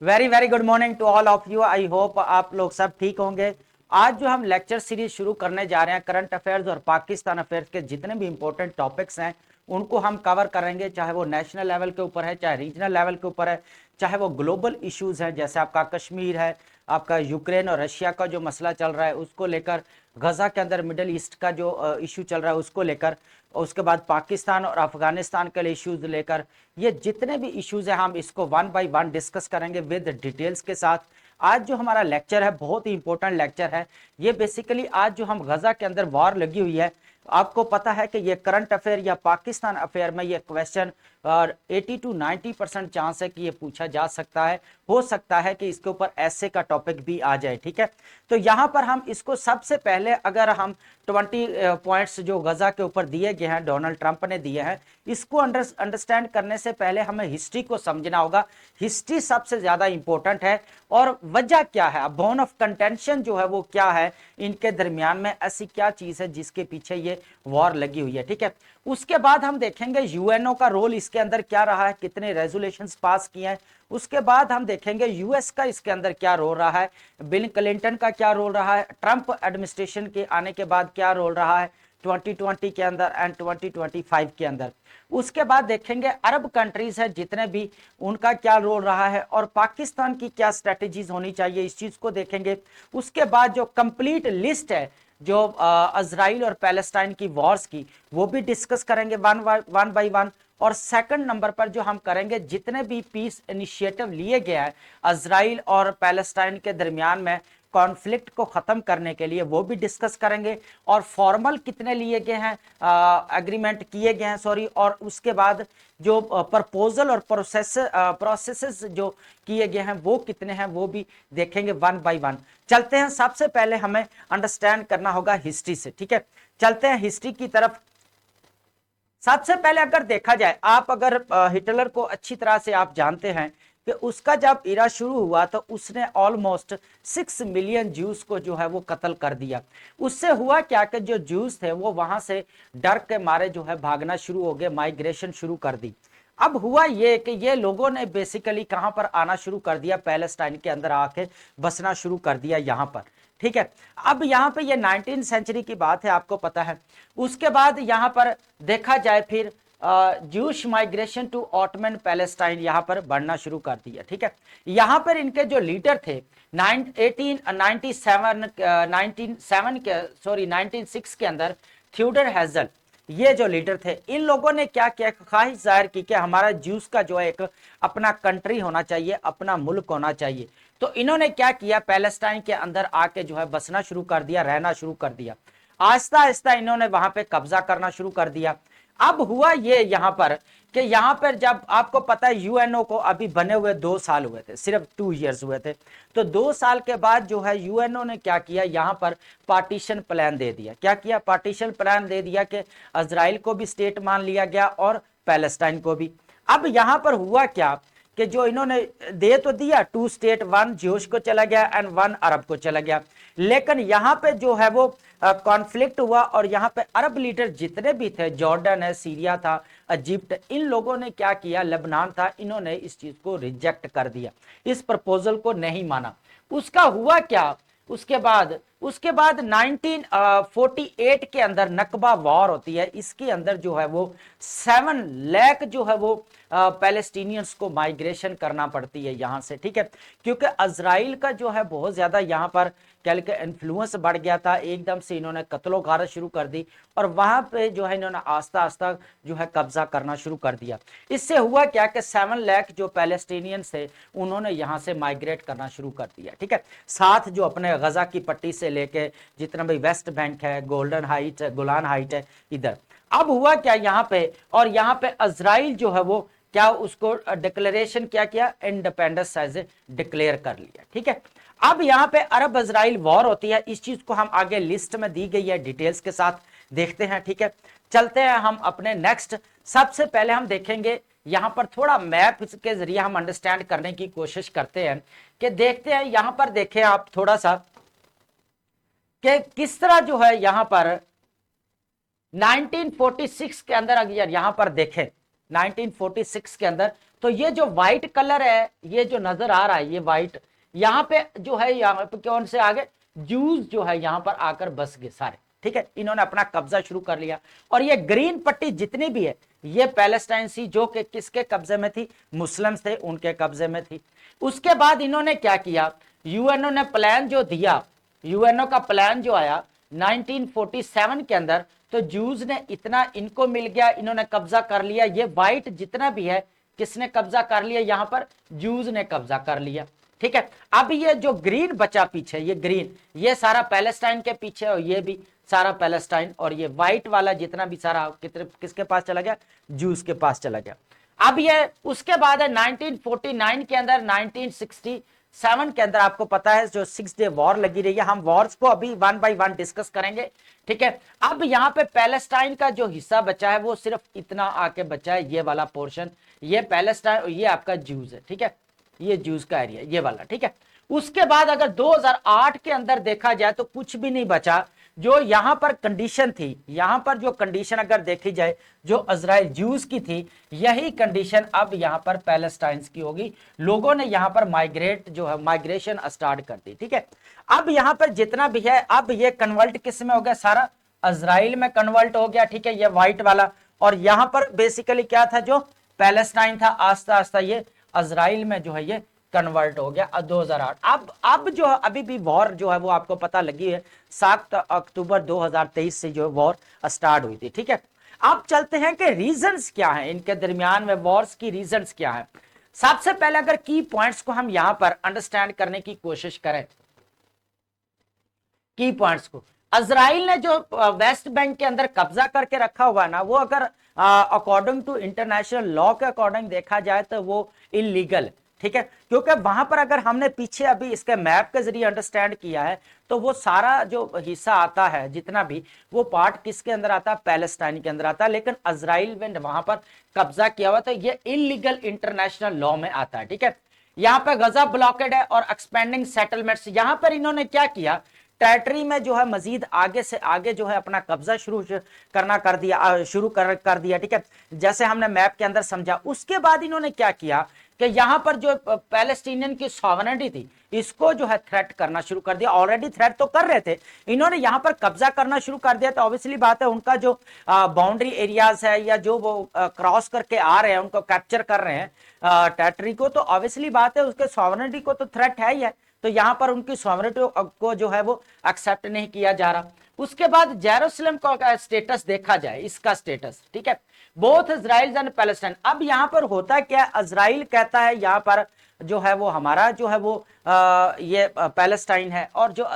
Very very good morning to all of you. I hope आप लोग सब ठीक होंगे। आज जो हम लेक्चर सीरीज शुरू करने जा रहे हैं, करंट अफेयर्स और पाकिस्तान अफेयर्स के जितने भी इंपॉर्टेंट टॉपिक्स हैं उनको हम कवर करेंगे, चाहे वो नेशनल लेवल के ऊपर है, चाहे रीजनल लेवल के ऊपर है, चाहे वो ग्लोबल इश्यूज हैं, जैसे आपका कश्मीर है, आपका यूक्रेन और रशिया का जो मसला चल रहा है उसको लेकर, गजा के अंदर मिडिल ईस्ट का जो इशू चल रहा है उसको लेकर, उसके बाद पाकिस्तान और अफगानिस्तान के लिए इश्यूज लेकर, ये जितने भी इश्यूज हैं हम इसको वन बाय वन डिस्कस करेंगे विद डिटेल्स के साथ। आज जो हमारा लेक्चर है बहुत ही इंपॉर्टेंट लेक्चर है। ये बेसिकली आज जो हम गजा के अंदर वॉर लगी हुई है, आपको पता है कि ये करंट अफेयर या पाकिस्तान अफेयर में ये क्वेश्चन और 80 to 90% चांस है कि ये पूछा जा सकता है। हो सकता है कि इसके ऊपर ऐसे का टॉपिक भी आ जाए, ठीक है। तो यहाँ पर हम इसको सबसे पहले अगर हम 20 पॉइंट्स जो गजा के ऊपर दिए गए हैं, डोनाल्ड ट्रंप ने दिए हैं, इसको अंडरस्टैंड करने से पहले हमें हिस्ट्री को समझना होगा। हिस्ट्री सबसे ज्यादा इंपॉर्टेंट है और वजह क्या है, बोन ऑफ कंटेंशन जो है वो क्या है, इनके दरमियान में ऐसी क्या चीज है जिसके पीछे ये वॉर लगी हुई है, ठीक है। उसके बाद हम देखेंगे यूएनओ का रोल इसके अंदर क्या रहा है, कितने रेजोल्यूशंस पास किए हैं। उसके बाद हम देखेंगे यूएस का इसके अंदर क्या रोल रहा है, बिल क्लिंटन का क्या रोल रहा है, ट्रंप एडमिनिस्ट्रेशन के आने के बाद क्या रोल रहा है 2020 के अंदर एंड 2025 के अंदर। उसके बाद देखेंगे अरब कंट्रीज है जितने भी, उनका क्या रोल रहा है और पाकिस्तान की क्या स्ट्रेटेजीज होनी चाहिए, इस चीज को देखेंगे। उसके बाद जो कंप्लीट लिस्ट है जो इजराइल और पैलेस्टाइन की वॉर्स की, वो भी डिस्कस करेंगे वन बाय वन। और सेकंड नंबर पर जो हम करेंगे जितने भी पीस इनिशिएटिव लिए गए हैं इजराइल और पैलेस्टाइन के दरमियान में कॉन्फ्लिक्ट को खत्म करने के लिए, वो भी डिस्कस करेंगे। और फॉर्मल कितने लिए गए हैं, एग्रीमेंट किए गए हैं सॉरी, और उसके बाद जो प्रपोजल और प्रोसेसेस जो किए गए हैं वो कितने हैं, वो भी देखेंगे वन बाय वन। चलते हैं, सबसे पहले हमें अंडरस्टैंड करना होगा हिस्ट्री से, ठीक है। चलते हैं हिस्ट्री की तरफ। सबसे पहले अगर देखा जाए, आप अगर हिटलर को अच्छी तरह से आप जानते हैं कि उसका जब इरा शुरू हुआ तो उसने ऑलमोस्ट 6 मिलियन ज्यूस को जो है वो कत्ल कर दिया। उससे हुआ क्या कि जो ज्यूस थे वो वहां से डर के मारे जो है भागना शुरू हो गए, माइग्रेशन शुरू कर दी। अब हुआ ये कि ये लोगों ने बेसिकली कहां पर आना शुरू कर दिया, पैलेस्टाइन के अंदर आके बसना शुरू कर दिया यहां पर, ठीक है। अब यहाँ पे ये 19th सेंचुरी की बात है, आपको पता है। उसके बाद यहाँ पर देखा जाए फिर Jewish migration to Ottoman Palestine यहाँ पर बढ़ना शुरू कर दिया, ठीक है। यहाँ पर इनके जो लीडर थे 1906 के अंदर थ्योडर हेजल, ये जो लीडर थे, इन लोगों ने क्या किया, ख्वाहिश जाहिर की कि हमारा ज्यूस का जो है एक अपना कंट्री होना चाहिए, अपना मुल्क होना चाहिए। तो इन्होंने क्या किया, पैलेस्टाइन के अंदर आके जो है बसना शुरू कर दिया, रहना शुरू कर दिया। आहिस्ता आहिस्ता इन्होंने वहां पे कब्जा करना शुरू कर दिया। अब हुआ ये यहाँ पर कि यहाँ पर जब आपको पता है यूएनओ को अभी बने हुए 2 साल हुए थे, सिर्फ 2 इयर्स हुए थे। तो 2 साल के बाद जो है यूएनओ ने क्या किया, यहाँ पर पार्टीशन प्लान दे दिया। क्या किया, पार्टीशन प्लान दे दिया कि इजराइल को भी स्टेट मान लिया गया और पैलेस्टाइन को भी। अब यहाँ पर हुआ क्या कि जो इन्होंने दे तो दिया 2 स्टेट, 1 ज्यूश को चला गया एंड 1 अरब को चला गया, लेकिन यहाँ पे जो है वो कॉन्फ्लिक्ट हुआ और यहाँ पे अरब लीडर जितने भी थे, जॉर्डन है, सीरिया था, इजिप्ट, इन लोगों ने क्या किया, लेबनान था, इन्होंने इस चीज को रिजेक्ट कर दिया, इस प्रपोजल को नहीं माना। उसका हुआ क्या, उसके बाद 1948 के अंदर नकबा वॉर होती है। इसके अंदर जो है वो 7 लाख जो है वो पैलेस्टीनियंस को माइग्रेशन करना पड़ती है यहाँ से, ठीक है। क्योंकि इजराइल का जो है बहुत ज्यादा यहाँ पर कह के इन्फ्लुएंस बढ़ गया था, एकदम से इन्होंने कत्लो गारत शुरू कर दी और वहां पे जो है इन्होंने आस्ता आस्ता जो है कब्जा करना शुरू कर दिया। इससे हुआ क्या कि 7 लाख जो पैलेस्टीनियंस थे उन्होंने यहाँ से माइग्रेट करना शुरू कर दिया, ठीक है। साथ जो अपने गजा की पट्टी से लेके जितना भी वेस्ट बैंक है, गोल्डन हाइट है, गोलान हाइट है, इधर। अब हुआ क्या यहाँ पे, और यहाँ पे इजराइल जो है वो क्या, उसको डिक्लेरेशन क्या किया, इंडिपेंडेंस एज डिक्लेयर कर लिया, ठीक है। अब यहाँ पे अरब इजराइल वॉर होती है, इस चीज को हम आगे लिस्ट में दी गई है डिटेल्स के साथ देखते हैं, ठीक है। चलते हैं हम अपने नेक्स्ट। सबसे पहले हम देखेंगे यहां पर थोड़ा मैप के जरिए हम अंडरस्टैंड करने की कोशिश करते हैं कि देखते हैं, यहां पर देखें आप थोड़ा सा कि किस तरह जो है यहां पर 1946 के अंदर अगर यहां पर देखें 1946 के अंदर। तो ये जो व्हाइट कलर है, ये जो नजर आ रहा है, ये व्हाइट, यहाँ पे जो है, यहाँ पे कौन से आगे, जूस जो है यहाँ पर आकर बस गए सारे, ठीक है, इन्होंने अपना कब्जा शुरू कर लिया। और ये ग्रीन पट्टी जितनी भी है, ये पैलेस्टाइन सी, जो कि किसके कब्जे में थी, मुस्लिम्स थे, उनके कब्जे में थी। उसके बाद इन्होंने क्या किया, यूएनओ ने प्लान जो दिया, यूएनओ का प्लान जो आया 1947 के अंदर, तो जूस ने इतना इनको मिल गया, इन्होंने कब्जा कर लिया। ये व्हाइट जितना भी है, किसने कब्जा कर लिया, यहां पर जूस ने कब्जा कर लिया, ठीक है। अब ये जो ग्रीन बचा पीछे, ये ग्रीन, ये सारा पैलेस्टाइन के पीछे, और ये भी सारा पैलेस्टाइन, और ये व्हाइट वाला जितना भी सारा किसके पास चला गया, जूस के पास चला गया। अब ये उसके बाद है 1949 के अंदर, 1967 के अंदर आपको पता है जो 6 डे वॉर लगी रही है। हम वॉर्स को अभी 1 बाय 1 डिस्कस करेंगे, ठीक है। अब यहाँ पे पैलेस्टाइन का जो हिस्सा बचा है वो सिर्फ इतना आके बचा है, ये वाला पोर्शन, ये पैलेस्टाइन, ये आपका जूस है, ठीक है, ये जूस का एरिया, ये वाला, ठीक है। उसके बाद अगर 2008 के अंदर देखा जाए तो कुछ भी नहीं बचा। जो यहां पर कंडीशन थी, यहां पर जो कंडीशन अगर देखी जाए, जो इजराइल जूस की थी, यही कंडीशन अब यहां पर पैलेस्टाइंस की होगी। लोगों ने यहां पर माइग्रेट जो है, माइग्रेशन स्टार्ट कर दी, ठीक है। अब यहां पर जितना भी है, अब ये कन्वर्ट किस में हो गया, सारा इजराइल में कन्वर्ट हो गया, ठीक है, ये व्हाइट वाला। और यहां पर बेसिकली क्या था, जो पैलेस्टाइन था, आस्ता आस्ता ये इजराइल में जो है ये कन्वर्ट हो गया 2008। अब जो अभी भी वॉर जो है वो आपको पता लगी है, 7 अक्टूबर 2023 से जो वॉर स्टार्ट हुई थी, ठीक है। अब चलते हैं कि रीजंस क्या हैं, इनके दरमियान में वॉर्स की रीजंस क्या है। सबसे पहले अगर की पॉइंट्स को हम यहां पर अंडरस्टैंड करने की कोशिश करें, की पॉइंट्स को, इजराइल ने जो वेस्ट बैंक के अंदर कब्जा करके रखा हुआ ना, वो अगर अकॉर्डिंग टू इंटरनेशनल लॉ के अकॉर्डिंग देखा जाए तो वो इलीगल, ठीक है। क्योंकि वहां पर अगर हमने पीछे अभी इसके मैप के जरिए अंडरस्टैंड किया है, तो वो सारा जो हिस्सा आता है जितना भी, वो पार्ट किसके अंदर आता है, पैलेस्टाइन के अंदर आता है। लेकिन इजराइल ने वहां पर कब्जा किया हुआ, तो ये इलीगल इंटरनेशनल लॉ में आता है, ठीक है। यहाँ पे गजा ब्लॉकेड है और एक्सपेंडिंग सेटलमेंट्स, यहां पर इन्होंने क्या किया, टेरिटरी में जो है मजीद आगे से आगे जो है अपना कब्जा शुरू कर दिया, ठीक है, जैसे हमने मैप के अंदर समझा। उसके बाद इन्होंने क्या किया कि यहां पर जो पैलेस्टीनियन की सॉवरेनिटी थी, इसको जो है थ्रेट करना शुरू कर दिया। ऑलरेडी थ्रेट तो कर रहे थे, इन्होंने यहां पर कब्जा करना शुरू कर दिया। तो ऑब्वियसली बात है, उनका जो बाउंड्री एरियाज है, या जो वो क्रॉस करके आ रहे हैं, उनको कैप्चर कर रहे हैं टेरिटरी को, तो ऑब्वियसली बात है उसके सॉवरेनिटी को तो थ्रेट है ही है। तो यहां पर उनकी सॉवरेनिटी को जो है वो एक्सेप्ट नहीं किया जा रहा। उसके बाद जेरूसलम का स्टेटस देखा जाए, इसका स्टेटस, ठीक है, बोथ इजराइल एंड पैलेस्टाइन। अब यहां पर होता क्या, इजराइल कहता है यहां पर जो है वो हमारा जो है वो ये पैलेस्टाइन है, और जो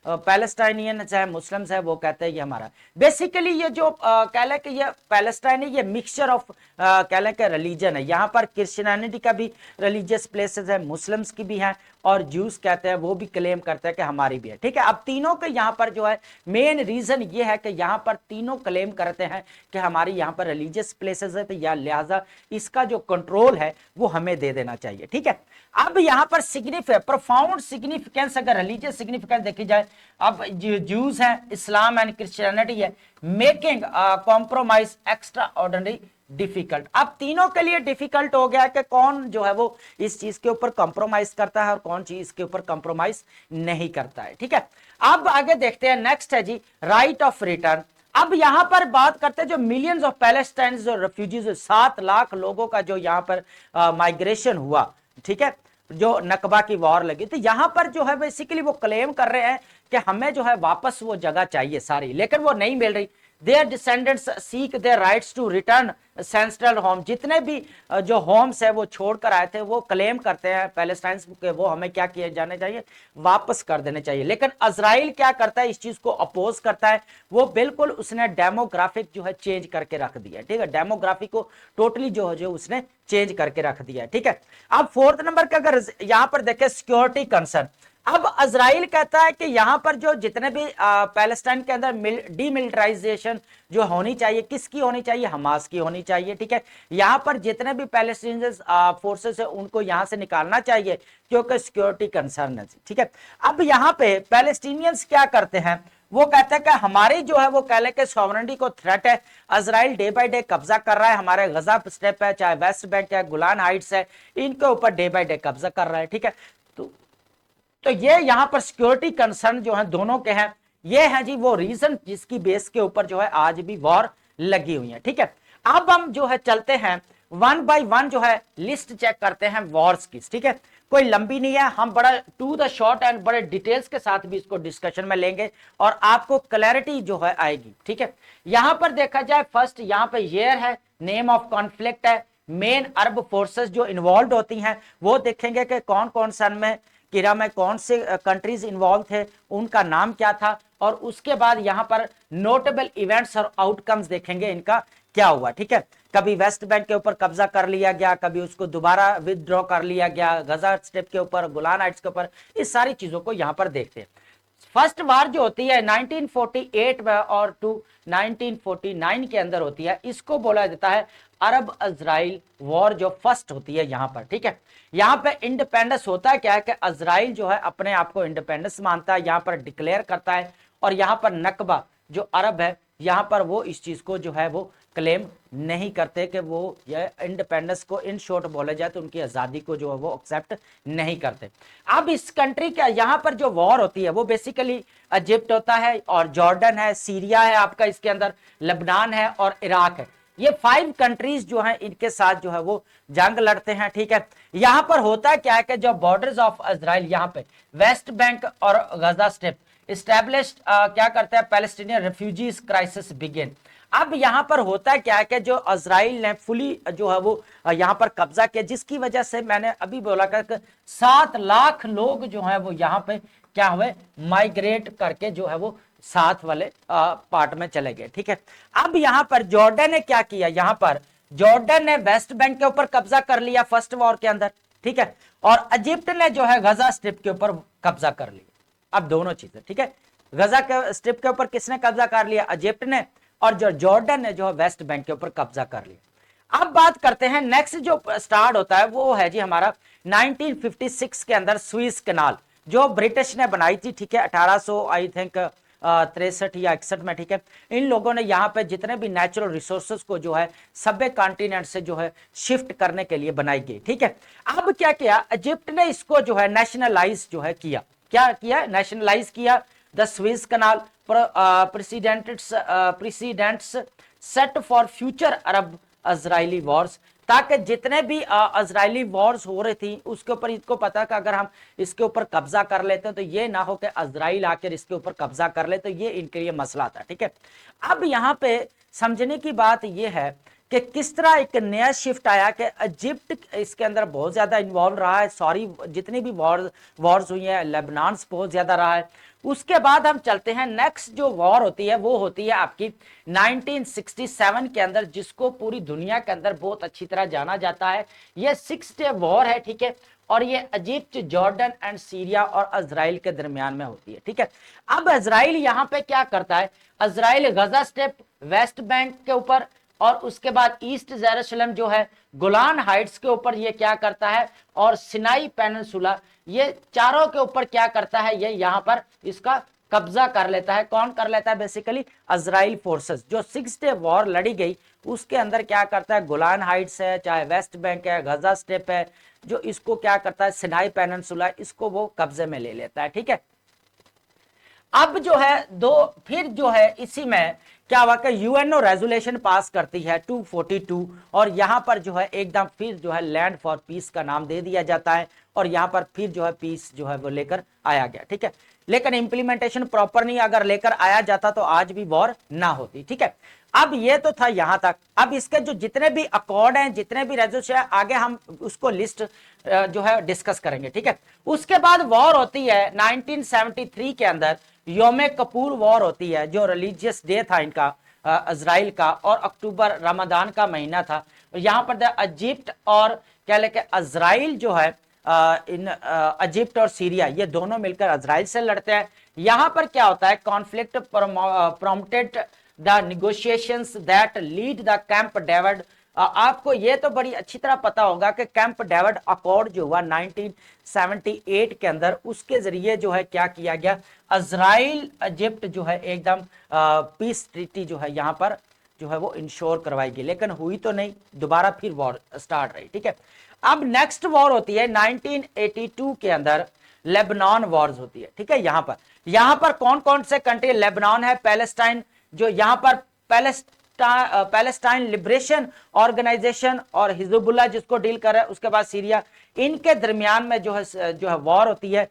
पैलेस्टाइनियन चाहे मुस्लिम्स है वो कहते हैं ये हमारा। बेसिकली ये जो कह लें कि ये पैलेस्टाइन है, ये मिक्सचर ऑफ कह लें कि रिलीजन है। यहाँ पर क्रिश्चियनिटी का भी रिलीजियस प्लेसेस है, मुस्लिम्स की भी है, और ज्यूस कहते हैं, वो भी क्लेम करते हैं कि हमारी भी है, ठीक है। अब तीनों के यहाँ पर जो है मेन रीजन ये है कि यहाँ पर तीनों क्लेम करते हैं कि हमारी यहाँ पर रिलीजियस प्लेसेस है, तो या लिहाजा इसका जो कंट्रोल है वो हमें दे देना चाहिए, ठीक है। अब यहाँ पर प्रोफाउंड सिग्निफिकेंस, अगर रिलीजियस सिग्निफिकेंस देखी जाए, अब ज्यूज है, इस्लाम एंड क्रिश्चियनिटी है, making compromise extra ordinary difficult. अब तीनों के लिए डिफिकल्ट हो गया कि कौन जो है वो इस चीज के ऊपर कॉम्प्रोमाइज करता है और कौन चीज के ऊपर कॉम्प्रोमाइज नहीं करता है, ठीक है। अब आगे देखते हैं, नेक्स्ट है जी राइट ऑफ रिटर्न। अब यहां पर बात करते हैं जो मिलियंस ऑफ पैलेस्टाइन जो रेफ्यूजीज, 7 लाख लोगों का जो यहां पर माइग्रेशन हुआ, ठीक है, जो नकबा की वॉर लगी, तो यहां पर जो है बेसिकली वो क्लेम कर रहे हैं कि हमें जो है वापस वो जगह चाहिए सारी, लेकिन वो नहीं मिल रही। Their descendants seek their rights to return ancestral home। जितने भी जो होम्स है वो छोड़कर आए थे, वो क्लेम करते हैं पैलेस्टाइन के, वो हमें क्या किए जाने चाहिए, वापस कर देने चाहिए। लेकिन इजराइल क्या करता है, इस चीज को अपोज करता है। वो बिल्कुल उसने डेमोग्राफिक जो है चेंज करके रख दिया, ठीक है, डेमोग्राफिक को टोटली जो उसने चेंज करके रख दिया, ठीक है। अब 4th नंबर का अगर यहां पर देखें, सिक्योरिटी कंसर्न। अब इजराइल कहता है कि यहां पर जो जितने भी पैलेस्टाइन के अंदर डीमिलिटराइजेशन जो होनी चाहिए, किसकी होनी चाहिए, हमास की होनी चाहिए, ठीक है। यहां पर जितने भी पैलेस्टीनियन फोर्सेस है उनको यहां से निकालना चाहिए, क्योंकि सिक्योरिटी कंसर्न है, ठीक है। अब यहां पे पैलेस्टीनियंस क्या करते हैं, वो कहते हैं कि हमारी जो है वो कह ले कि सॉवरेनिटी को थ्रेट है, इजराइल डे बाय डे कब्जा कर रहा है, हमारे गजा स्ट्रिप है, चाहे वेस्ट बैंक है, गुलान हाइट्स है, इनके ऊपर डे बाय डे कब्जा कर रहा है। ठीक है, तो ये यहां पर सिक्योरिटी कंसर्न जो है दोनों के हैं, ये है जी वो रीजन जिसकी बेस के ऊपर जो है आज भी वॉर लगी हुई है। ठीक है, अब हम जो है चलते हैं वन बाय वन जो है लिस्ट चेक करते हैं वॉर्स की। ठीक है, कोई लंबी नहीं है, हम बड़ा टू द शॉर्ट एंड बड़े डिटेल्स के साथ भी इसको डिस्कशन में लेंगे और आपको क्लैरिटी जो है आएगी। ठीक है, यहां पर देखा जाए फर्स्ट यहां पे ईयर है, नेम ऑफ कॉन्फ्लिक्ट है, मेन अरब फोर्सेस जो इन्वॉल्व होती हैं वो देखेंगे कि कौन कौन सन में किरा में कौन से कंट्रीज इन्वॉल्व थे, उनका नाम क्या था, और उसके बाद यहां पर नोटेबल इवेंट्स और आउटकम्स देखेंगे इनका क्या हुआ। ठीक है, कभी वेस्ट बैंक के ऊपर कब्जा कर लिया गया, कभी उसको दोबारा विदड्रॉ कर लिया गया, गजा स्ट्रिप के ऊपर, गोलान हाइट्स के ऊपर, इस सारी चीजों को यहां पर देखते हैं। फर्स्ट वार जो होती है 1948 में और टू 1949 के अंदर होती है, इसको बोला जाता है अरब इजराइल वॉर जो फर्स्ट होती है यहां पर। ठीक है, यहां पे इंडिपेंडेंस होता है क्या है कि इजराइल जो है अपने आप को इंडिपेंडेंस मानता है, यहां पर डिक्लेयर करता है, और यहां पर नकबा जो अरब है यहां पर वो इस चीज को जो है वो क्लेम नहीं करते कि वो ये इंडिपेंडेंस को इन शॉर्ट बोला जाए तो उनकी आजादी को जो है वो एक्सेप्ट नहीं करते। अब इस कंट्री का यहां पर जो वॉर होती है वो बेसिकली इजिप्ट होता है और जॉर्डन है, सीरिया है आपका, इसके अंदर लेबनान है और इराक है। ये 5 कंट्रीज जो हैं इनके साथ जो है वो जंग लड़ते हैं। ठीक है, यहां पर होता है क्या है कि जो बॉर्डर्स ऑफ इजराइल यहां पे वेस्ट बैंक और गजा स्ट्रिप इस्टेब्लिश्ड क्या करते हैं, पैलेस्टीनियन रिफ्यूजीज क्राइसिस बिगिन। अब यहां पर होता है क्या है कि जो इजराइल ने फुली जो है वो यहां पर कब्जा किया, जिसकी वजह से मैंने अभी बोला कि 7 लाख लोग जो है वो यहां पे क्या हुए, माइग्रेट करके जो है वो साथ वाले पार्ट में चले गए। ठीक है, अब यहां पर जॉर्डन ने क्या किया, यहां पर जॉर्डन ने वेस्ट बैंक के ऊपर कब्जा कर लिया फर्स्ट वॉर के अंदर। ठीक है, और इजिप्ट ने जो है गजा स्ट्रिप के ऊपर कब्जा कर लिया। अब दोनों चीजें, ठीक है, गजा के स्ट्रिप के ऊपर किसने कब्जा कर लिया, इजिप्ट ने, और जो जॉर्डन ने जो है वेस्ट बैंक के ऊपर कब्जा कर लिया। अब बात करते हैं नेक्स्ट जो स्टार्ट होता है वो है जी हमारा 1956 के अंदर स्विस कैनाल जो ब्रिटिश ने बनाई थी। ठीक है, 1800 आई थिंक 63 या 61 में। ठीक है, इन लोगों ने यहाँ पे जितने भी नेचुरल रिसोर्सेज को जो है सभ्य कॉन्टिनेंट से जो है शिफ्ट करने के लिए बनाई गई। ठीक है, अब क्या किया, इजिप्ट ने इसको जो है नेशनलाइज जो है किया, क्या किया, नेशनलाइज किया the Swiss canal precedents set for future Arab Israeli wars, ताकि जितने भी इजरायली वॉर्स हो रही थी उसके ऊपर इनको पता कि अगर हम इसके ऊपर कब्जा कर लेते हैं तो ये ना हो कि इजराइल आकर इसके ऊपर कब्जा कर ले, तो ये इनके लिए मसला था। ठीक है, अब यहाँ पे समझने की बात ये है कि किस तरह एक नया शिफ्ट आया कि इजिप्ट इसके अंदर बहुत ज्यादा इन्वॉल्व रहा है, सॉरी जितनी भी वॉर्स हुई है, लेबनान बहुत ज्यादा रहा है। उसके बाद हम चलते हैं नेक्स्ट जो वॉर होती है वो होती है आपकी 1967 के अंदर, जिसको पूरी दुनिया के अंदर बहुत अच्छी तरह जाना जाता है। ये 6 डे वॉर है। ठीक है, और ये इजिप्ट, जॉर्डन एंड सीरिया और इजराइल के दरमियान में होती है। ठीक है, अब इजराइल यहाँ पे क्या करता है, इजराइल गजा स्ट्रिप, वेस्ट बैंक के ऊपर, और उसके बाद ईस्ट जेरूशलेम जो है गोलान हाइट्स के ऊपर ये क्या करता है, और सिनाई पेनिनसुला, ये चारों के ऊपर क्या करता है, ये यहाँ पर इसका कब्जा कर लेता है। कौन कर लेता है, बेसिकली इजराइल फोर्सेस। जो 6 डे वॉर लड़ी गई उसके अंदर क्या करता है, गोलान हाइट्स है, चाहे वेस्ट बैंक है, गजा स्ट्रिप है, जो इसको क्या करता है, सिनाई पेनिनसुला, इसको वो कब्जे में ले लेता है। ठीक है, अब जो है फिर जो है इसी में क्या हुआ कि यूएनओ रेजोल्यूशन पास करती है 242, और यहां पर जो है एकदम फिर जो है लैंड फॉर पीस का नाम दे दिया जाता है, और यहां पर फिर जो है पीस जो है वो लेकर आया गया। ठीक है, लेकिन इंप्लीमेंटेशन प्रॉपर नहीं अगर लेकर आया जाता तो आज भी वॉर ना होती। ठीक है, अब ये तो था यहां तक। अब इसके जो जितने भी अकॉर्ड हैं, जितने भी रेजोल्यूशन है, आगे हम उसको लिस्ट जो है डिस्कस करेंगे। ठीक है, उसके बाद वॉर होती है 1973 के अंदर, योम कपूर वॉर होती है, जो रिलीजियस डे था इनका इजराइल का, और अक्टूबर रमजान का महीना था। यहाँ पर इजिप्ट और क्या लेके इजराइल जो है इन इजिप्ट और सीरिया ये दोनों मिलकर इजराइल से लड़ते हैं। यहाँ पर क्या होता है, conflict prompted the negotiations that lead the camp David आपको ये तो बड़ी अच्छी तरह पता होगा कि कैंप डेविड अकॉर्ड जो हुआ 1978 के अंदर, उसके जरिए जो है क्या किया गया, इजराइल इजिप्ट जो है एकदम पीस ट्रीटी जो है यहाँ पर जो है वो इंश्योर करवाई गई, लेकिन हुई तो नहीं, दोबारा फिर वॉर स्टार्ट रही। ठीक है, अब नेक्स्ट वॉर होती है 1982 के अंदर, लेबनान वॉर्स होती है। ठीक है, यहां पर कौन कौन से कंट्री, लेबनान है, पैलेस्टाइन, जो यहां पर पैलेस्टाइन लिबरेशन ऑर्गेनाइजेशन और हिजबुल्लाह जिसको डील कर रहा है, उसके बाद सीरिया, इनके दरमियान में जो है वॉर होती है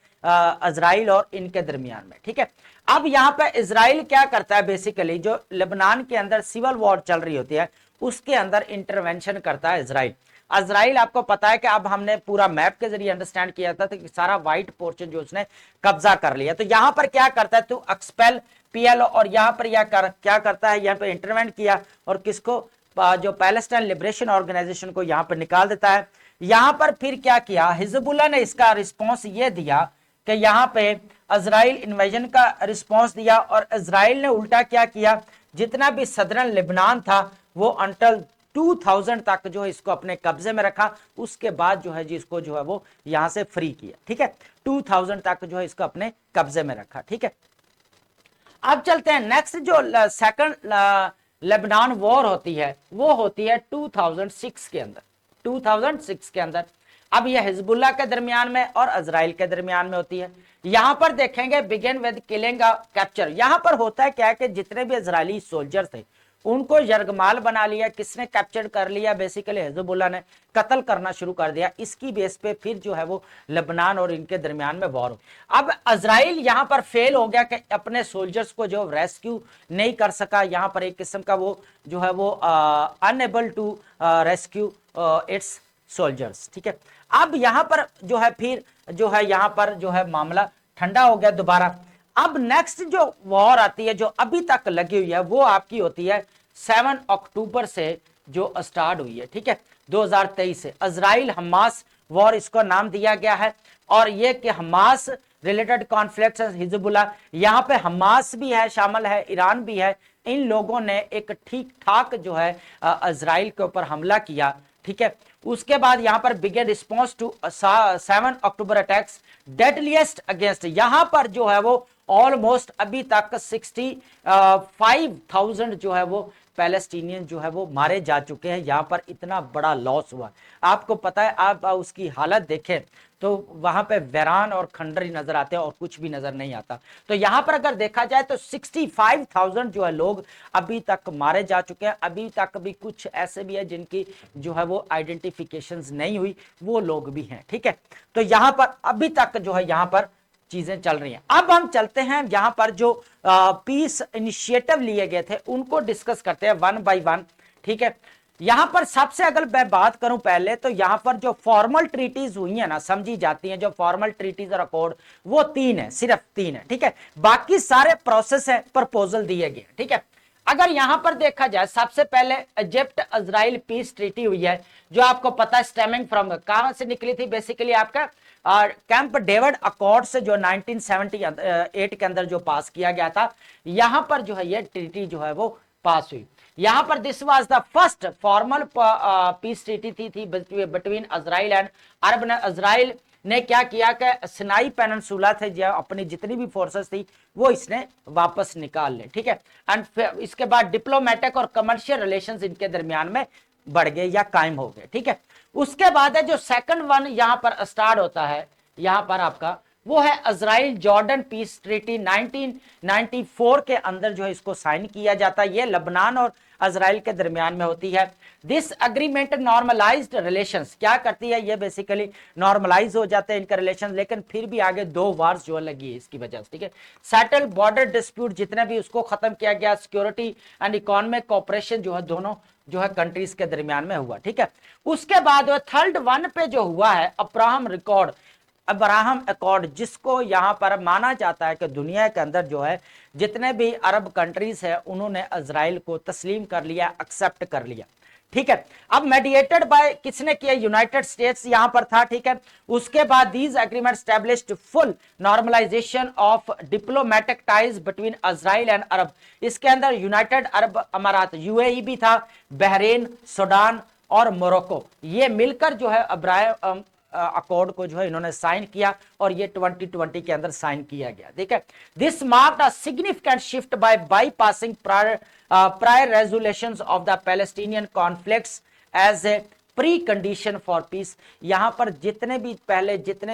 इजराइल और इनके दरमियान में। ठीक है, अब यहां पे इजराइल क्या करता है, बेसिकली जो लेबनान के अंदर सिविल वॉर चल रही होती है उसके अंदर इंटरवेंशन करता है इजराइल। इजराइल आपको पता है कि अब हमने पूरा मैप के जरिए अंडरस्टैंड किया था तो कि सारा व्हाइट पोर्शन जो उसने कब्जा कर लिया, तो यहां पर क्या करता है, तो एक्सपेल पीएलओ, और यहां पर क्या करता है, यहां पर इंटरवेंट किया और किसको, जो पैलेस्टाइन लिबरेशन ऑर्गेनाइजेशन को यहां पर निकाल देता है। यहां पर फिर क्या किया, हिजबुल्लाह ने इसका रिस्पॉन्स ये दिया कि यहां पे इजराइल इन्वेजन का रिस्पॉन्स दिया, और इजराइल ने उल्टा क्या किया, जितना भी सदरन लेबनान था वो अंटल 2000 तक जो है इसको अपने कब्जे में रखा, उसके बाद जो है जी इसको जो है वो यहां से फ्री किया। ठीक है, 2000 तक जो है इसको अपने कब्जे में रखा। ठीक है, अब चलते हैं नेक्स्ट, जो सेकंड लेबनान वॉर होती है वो होती है 2006 के अंदर, 2006 के अंदर। अब यह हिजबुल्लाह के दरमियान में और इजराइल के दरमियान में होती है। यहां पर देखेंगे बिगिन विद किलिंग कैप्चर, यहां पर होता है क्या है कि जितने भी इजरायली सोल्जर थे उनको यरगमाल बना लिया, किसने कैप्चर कर लिया, बेसिकली हिजबुल्लाह ने कत्ल करना शुरू कर दिया। इसकी बेस पे फिर जो है वो लेबनान और इनके दरमियान में वॉर हो। अब इजराइल यहां पर फेल हो गया कि अपने सोल्जर्स को जो रेस्क्यू नहीं कर सका, यहां पर एक किस्म का वो जो है वो unable to rescue its soldiers. ठीक है, अब यहां पर जो है फिर जो है यहां पर जो है मामला ठंडा हो गया दोबारा। अब नेक्स्ट जो वॉर आती है जो अभी तक लगी हुई है वो आपकी होती है 7 अक्टूबर से जो स्टार्ट हुई है। ठीक है, 2023 से इजराइल हमास वॉर इसको नाम दिया गया है, और ये कि हमास रिलेटेड कॉन्फ्लिक्ट, हिजबुल्लाह, यहां पे हमास भी है, शामिल है, ईरान भी है, इन लोगों ने एक ठीक ठाक जो है इजराइल के ऊपर हमला किया। ठीक है, उसके बाद यहां पर began response to 7 October attacks deadliest against, यहां पर जो है वो ऑलमोस्ट अभी तक 65,000 जो है वो पैलेस्टीनियन जो है वो मारे जा चुके हैं। यहां पर इतना बड़ा लॉस हुआ, आपको पता है, आप उसकी हालत देखें तो वहां पे वीरान और खंडर ही नजर आते हैं और कुछ भी नजर नहीं आता। तो यहां पर अगर देखा जाए तो 65,000 जो है लोग अभी तक मारे जा चुके हैं। अभी तक भी कुछ ऐसे भी है जिनकी जो है वो आइडेंटिफिकेशंस नहीं हुई, वो लोग भी हैं। ठीक है, तो यहां पर अभी तक जो है यहां पर चीजें चल रही हैं। अब हम चलते हैं यहां पर जो पीस इनिशिएटिव लिए गए थे उनको डिस्कस करते हैं वन बाय वन। ठीक है, यहां पर सबसे अगर मैं बात करूं पहले तो यहां पर जो फॉर्मल ट्रीटीज हुई है ना, समझी जाती हैं जो फॉर्मल ट्रीटीज और अकॉर्ड, वो 3 है, सिर्फ 3 है। ठीक है, बाकी सारे प्रोसेस है, प्रपोजल दिए गए। ठीक है, अगर यहां पर देखा जाए सबसे पहले इजिप्ट इजराइल पीस ट्रीटी हुई है, जो आपको पता है स्टेमिंग फ्रॉम कहां से निकली थी, बेसिकली आपका कैंप डेविड अकॉर्ड से, जो 1978 के अंदर जो पास किया गया था। यहां पर जो है ये ट्रीटी जो है वो पास हुई। यहां पर this was the first formal peace treaty थी between Israel and Arab. Israel ने क्या किया कि सिनाई पेनिनसुला थे जो अपनी जितनी भी फोर्सेस थी वो इसने वापस निकाल ले। ठीक है, एंड इसके बाद डिप्लोमेटिक और कमर्शियल रिलेशंस इनके दरमियान में बढ़ गए या कायम हो गए। ठीक है, उसके बाद है जो सेकंड वन यहां पर स्टार्ट होता है, यहां पर आपका वो है इजराइल जॉर्डन पीस ट्रीटी 1994 के अंदर जो है इसको साइन किया जाता है। ये लेबनान और इजराइल के दरमियान में होती है। दिस अग्रीमेंट नॉर्मलाइज्ड रिलेशंस, क्या करती है ये, बेसिकली नॉर्मलाइज हो जाते हैं इनके रिलेशन, लेकिन फिर भी आगे 2 वार्स जो लगी है इसकी वजह से। ठीक है, सेटल बॉर्डर डिस्प्यूट जितने भी उसको खत्म किया गया, सिक्योरिटी एंड इकोनॉमिक कोऑपरेशन जो है दोनों जो है कंट्रीज के दरमियान में हुआ। ठीक है, उसके बाद थर्ड वन पे जो हुआ है अब्राहम अकॉर्ड, जिसको यहां पर माना जाता है कि दुनिया के अंदर जो है जितने भी अरब कंट्रीज है उन्होंने इजराइल को तस्लीम कर लिया, एक्सेप्ट कर लिया। ठीक है, अब मेडिएटेड बाय किसने किया, यूनाइटेड स्टेट्स यहां पर था। ठीक है, उसके बाद these agreement established full normalisation of diplomatic ties between Israel and Arab. इसके अंदर यूनाइटेड अरब अमारात यूएई भी था, बहरीन, सूडान, और मोरक्को, ये मिलकर जो है अब्राहम अकॉर्ड को जो है इन्होंने साइन किया और ये 2020 के अंदर साइन किया गया। ठीक है, this marked a significant shift by bypassing prior resolutions of the Palestinian conflicts as a precondition for peace. यहां पर जितने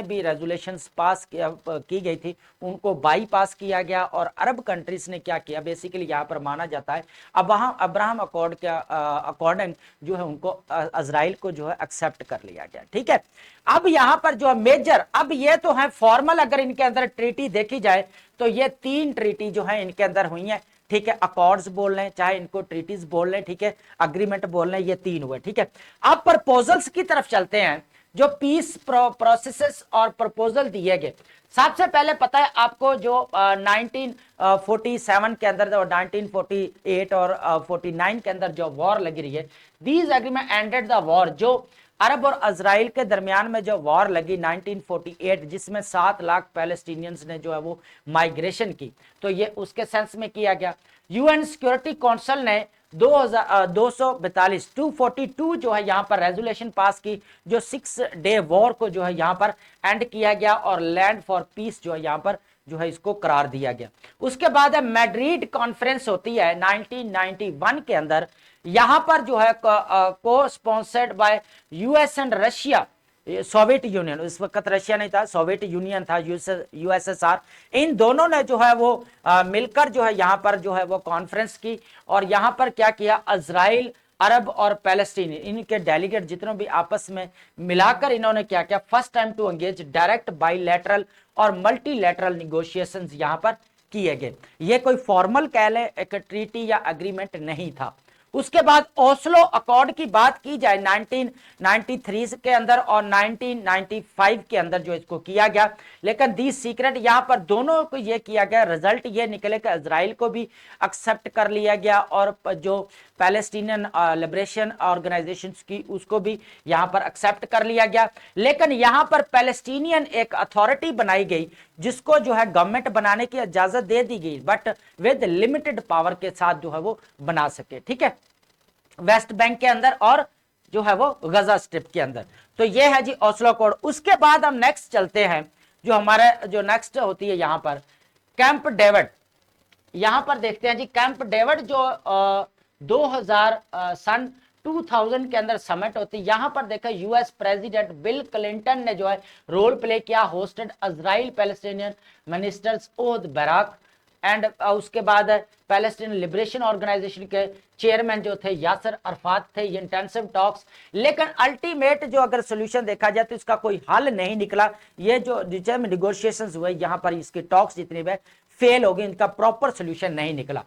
भी रेजोल्यूशंस पास की गई थी उनको बाईपास किया गया और अरब कंट्रीज ने क्या किया, बेसिकली यहां पर माना जाता है अब वहां अब्राहम अकॉर्ड के अकॉर्डिंग जो है उनको इजराइल को जो है एक्सेप्ट कर लिया गया। ठीक है, अब यहां पर जो है मेजर, अब ये तो है फॉर्मल, अगर इनके अंदर ट्रीटी देखी जाए तो ये 3 ट्रीटी जो है इनके अंदर हुई है। ठीक है, अकॉर्ड्स बोल रहे हैं, चाहे इनको ट्रीटीज बोल रहे हैं, ठीक है, अग्रीमेंट बोल रहे हैं, ये 3 हुए। ठीक है, अब प्रपोजल्स की तरफ चलते हैं, जो पीस प्रोसेसेस और प्रपोजल दिए गए। सबसे पहले पता है आपको जो 1947 के अंदर और 1948 और 49 के अंदर जो वॉर लगी रही है, these agreement ended the war. जो अरब और इजराइल के दरमियान में जो वॉर लगी 1948, जिसमें 7 लाख पैलेस्टीनियंस ने जो है वो माइग्रेशन की, तो ये उसके सेंस में किया गया। यूएन सिक्योरिटी काउंसिल ने 242 जो है यहाँ पर रेजोल्यूशन पास की, जो 6 डे वॉर को जो है यहाँ पर एंड किया गया और लैंड फॉर पीस जो है यहाँ पर जो है इसको करार दिया गया। उसके बाद मैड्रिड कॉन्फ्रेंस होती है 1991 के अंदर, यहां पर जो है को sponsored by US and Russia, Soviet union, उस वक्त रशिया नहीं था, सोवियत यूनियन था, यूएसएसआर, इन दोनों ने जो है वो मिलकर जो है यहाँ पर जो है वो कॉन्फ्रेंस की और यहाँ पर क्या किया, इजराइल, अरब और पैलेस्टीन, इनके डेलीगेट जितने भी आपस में मिलाकर इन्होंने क्या किया, first time to engage direct bilateral और मल्टीलैटरल निगोशिएशंस यहाँ पर किए गए। ये कोई फॉर्मल कह ले एक ट्रीटी या एग्रीमेंट नहीं था। उसके बाद ओस्लो अकॉर्ड की बात की जाए 1993 के अंदर और 1995 के अंदर जो इसको किया गया, लेकिन दी सीक्रेट यहां पर दोनों को ये किया गया, रिजल्ट ये निकले कि इजराइल को भी एक्सेप्ट कर लिया गया और जो पैलेस्टीनियन लिबरेशन ऑर्गेनाइजेशन की उसको भी यहां पर एक्सेप्ट कर लिया गया। लेकिन यहां पर पैलेस्टीनियन एक अथॉरिटी बनाई गई जिसको जो है गवर्नमेंट बनाने की इजाजत दे दी गई, बट विद लिमिटेड पावर के साथ जो है वो बना सके। ठीक है, वेस्ट बैंक के अंदर और जो है वो गजा स्ट्रिप के अंदर। तो ये है जी ओस्लो कोड। उसके बाद हम नेक्स्ट चलते हैं, जो हमारे जो नेक्स्ट होती है यहां पर कैंप डेविड। यहां पर देखते हैं जी कैंप डेविड जो 2000 के अंदर समिट होती है। यहां पर देखा यूएस प्रेसिडेंट बिल क्लिंटन ने जो है रोल प्ले किया, होस्टेड इजराइल पैलेस्टीनियन मिनिस्टर्स ओद बराक एंड उसके बाद पैलेस्टीन लिबरेशन ऑर्गेनाइजेशन के चेयरमैन जो थे यासर अरफात थे। ये इंटेंसिव टॉक्स, लेकिन अल्टीमेट जो अगर सोल्यूशन देखा जाए तो इसका कोई हल नहीं निकला। ये जो निगोशिएशंस हुए यहाँ पर इसकी टॉक्स जितनी भी फेल हो गई, इनका प्रॉपर सोल्यूशन नहीं निकला।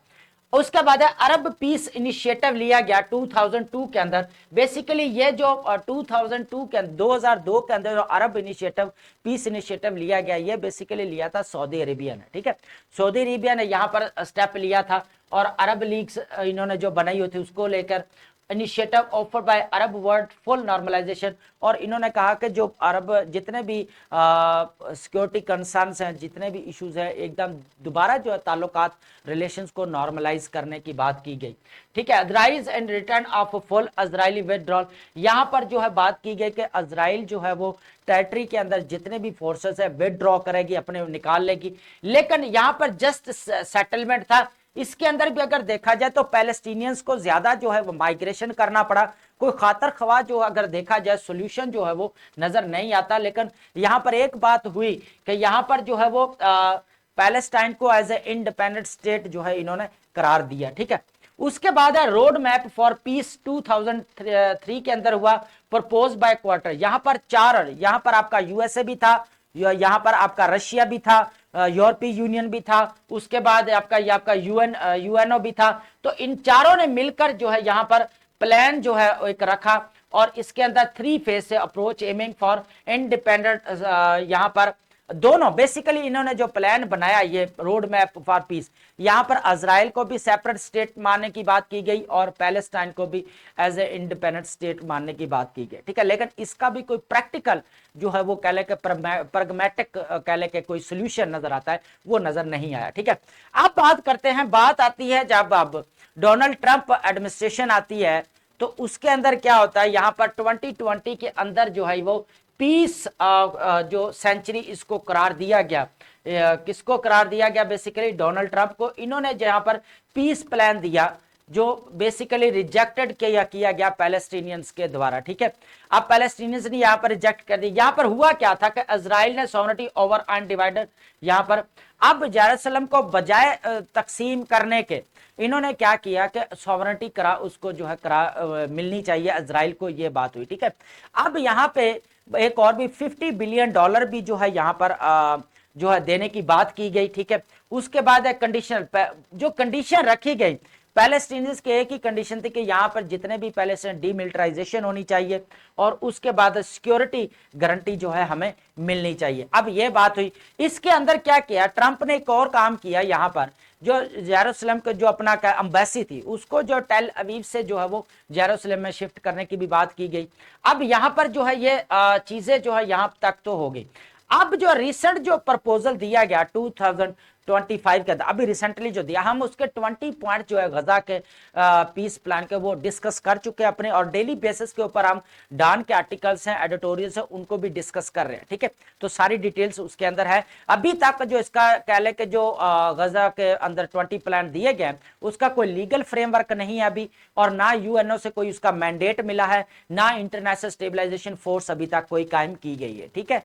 उसके बाद अरब पीस इनिशिएटिव लिया गया 2002 के अंदर। बेसिकली ये जो 2002 के 2002 के अंदर जो अरब इनिशिएटिव पीस इनिशिएटिव लिया गया, ये बेसिकली लिया था सऊदी अरेबिया ने। ठीक है, सऊदी अरेबिया ने यहाँ पर स्टेप लिया था और अरब लीग्स इन्होंने जो बनाई हुई थी उसको लेकर initiative offer by Arab world full normalisation. और इन्होंने कहा कि जो अरब जितने भी सिक्योरिटी कंसर्न्स हैं, जितने भी इश्यूज हैं, एकदम दोबारा जो है ताल्लुकात रिलेशंस को नॉर्मलाइज करने की बात की गई। ठीक है, rise and return of full Israeli withdrawal. यहाँ पर जो है बात की गई कि इजराइल जो है वो टेरिटरी के अंदर जितने भी फोर्सेस है विथड्रॉ करेगी, अपने निकाल लेगी। लेकिन यहाँ पर जस्ट सेटलमेंट था। इसके अंदर भी अगर देखा जाए तो पैलेस्टीनियंस को ज्यादा जो है वो माइग्रेशन करना पड़ा। कोई खातर खवा जो अगर देखा जाए सोल्यूशन जो है वो नजर नहीं आता। लेकिन यहाँ पर एक बात हुई कि यहाँ पर जो है वो पैलेस्टाइन को एज ए इंडिपेंडेंट स्टेट जो है इन्होंने करार दिया। ठीक है, उसके बाद है रोड मैप फॉर पीस 2003 के अंदर हुआ, प्रपोज बाय क्वार्टर। यहाँ पर 4, यहाँ पर आपका यूएसए भी था, यहाँ पर आपका रशिया भी था, यूरोपीय यूनियन भी था, उसके बाद आपका यूएनओ भी था। तो इन चारों ने मिलकर जो है यहाँ पर प्लान जो है एक रखा और इसके अंदर 3 फेज से अप्रोच एमिंग फॉर इंडिपेंडेंट। यहाँ पर दोनों बेसिकली इन्होंने जो प्लान बनाया, ये रोड मैप फॉर पीस, यहाँ पर इजराइल को भी सेपरेट स्टेट मानने की बात की गई और पैलेस्टाइन को भी एज ए इंडिपेंडेंट स्टेट मानने की बात की गई। ठीक है, लेकिन इसका भी कोई प्रैक्टिकल जो है वो कह ले के प्रगमेटिक कह ले के कोई सोल्यूशन नजर आता है, वो नजर नहीं आया। ठीक है, अब बात करते हैं, बात आती है जब अब डोनाल्ड ट्रंप एडमिनिस्ट्रेशन आती है तो उसके अंदर क्या होता है, यहाँ पर 2020 के अंदर जो है वो पीस जो सेंचुरी इसको करार दिया गया। किसको करार दिया गया, बेसिकली डोनाल्ड ट्रंप को। इन्होंने जहां पर पीस प्लान दिया जो बेसिकली रिजेक्टेड किया गया पैलेस्टीनियंस के द्वारा, ठीक है। अब पैलेस्टीनियंस ने यहां पर रिजेक्ट कर दिया। यहां पर हुआ क्या था कि इजराइल ने सॉवरेनिटी ओवर अनडिवाइडेड, यहां पर अब जेरूसलम को बजाय तकसीम करने के इन्होंने क्या किया कि सॉवरेनिटी करा उसको जो है मिलनी चाहिए इजराइल को, ये बात हुई, ठीक है। अब यहां पे एक और भी $50 बिलियन भी जो है यहां पर जो है देने की बात की गई, ठीक है। उसके बाद एक कंडीशन, जो कंडीशन रखी गई पैलेस्टीनियंस के, एक ही कंडीशन थी कि यहां पर जितने भी पैलेस्टीन डीमिलिटराइजेशन होनी चाहिए और उसके बाद सिक्योरिटी गारंटी जो है हमें मिलनी चाहिए। अब ये बात हुई। इसके अंदर क्या किया ट्रंप ने, एक और काम किया यहां पर, जो जेरूसलम के जो अपना एम्बेसी थी उसको जो टेल अवीव से जो है वो जेरूसलम में शिफ्ट करने की भी बात की गई। अब यहां पर जो है ये चीजें जो है यहां तक तो हो गई। अब जो रिसेंट जो प्रपोजल दिया गया 2025 के अंदर, अभी रिसेंटली जो दिया, हम उसके 20 पॉइंट जो है गजा के पीस प्लान के वो डिस्कस कर चुके हैं अपने, और डेली बेसिस के ऊपर हम डान के आर्टिकल्स हैं, एडिटोरियल्स हैं, उनको भी डिस्कस कर रहे हैं, ठीक है। तो सारी डिटेल्स उसके अंदर है। अभी तक जो इसका कह ले के जो गजा के अंदर 20 प्लान दिए गए उसका कोई लीगल फ्रेमवर्क नहीं है अभी, और ना यूएनओ से कोई उसका मैंडेट मिला है, ना इंटरनेशनल स्टेबलाइजेशन फोर्स अभी तक कोई कायम की गई है, ठीक है।